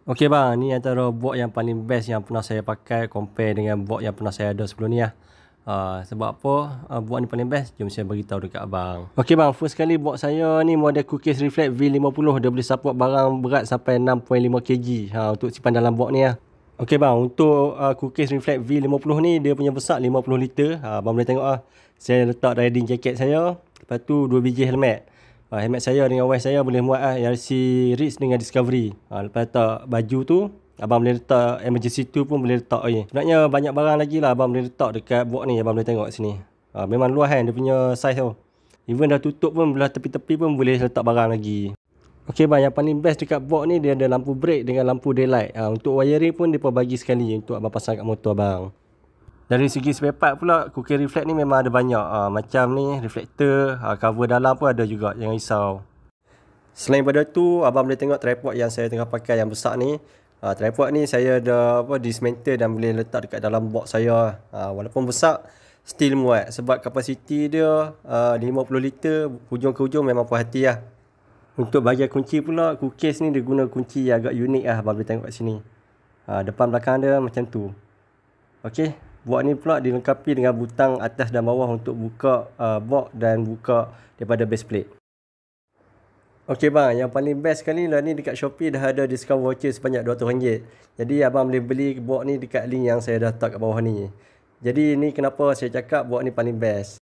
Okey bang, ni antara box yang paling best yang pernah saya pakai compare dengan box yang pernah saya ada sebelum ni lah. Sebab apa box ni paling best? Jom saya beritahu dekat abang. Okey bang, first kali box saya ni model Cookies Reflect V50. Dia boleh support barang berat sampai 6.5 kg untuk simpan dalam box ni lah. Okey bang, untuk Cookies Reflect V50 ni dia punya besar 50 liter. Abang boleh tengok lah. Saya letak riding jacket saya. Lepas tu 2 biji helmet. Helmet saya dengan vest saya boleh muat RC Ritz dengan Discovery. Lepas letak baju tu, abang boleh letak emergency tool pun boleh letak ni. Sebenarnya banyak barang lagi lah abang boleh letak dekat box ni. Abang boleh tengok sini. Memang luas kan dia punya size tu. Even dah tutup pun belah tepi-tepi pun boleh letak barang lagi. Okey bang, yang paling best dekat box ni dia ada lampu brake dengan lampu daylight. Untuk wiring pun dia pun bagi sekali untuk abang pasang kat motor abang. Dari segi spare part pula, Cookies Reflect ni memang ada banyak. Macam ni, reflektor, cover dalam pun ada juga, jangan risau. Selain daripada tu, abang boleh tengok tripod yang saya tengah pakai yang besar ni. Tripod ni saya dah dismantle dan boleh letak dekat dalam box saya. Walaupun besar, still muat. Sebab kapasiti dia 50 liter, hujung ke hujung memang puas hati lah. Untuk bahagian kunci pula, Cookies ni dia guna kunci yang agak unik lah, abang boleh tengok kat sini. Depan belakang dia macam tu. Okey, box ni pula dilengkapi dengan butang atas dan bawah untuk buka box dan buka daripada base plate. Okey bang, yang paling best sekali lah ni dekat Shopee dah ada discount voucher sebanyak RM200. Jadi abang boleh beli box ni dekat link yang saya dah letak kat bawah ni. Jadi ni kenapa saya cakap box ni paling best.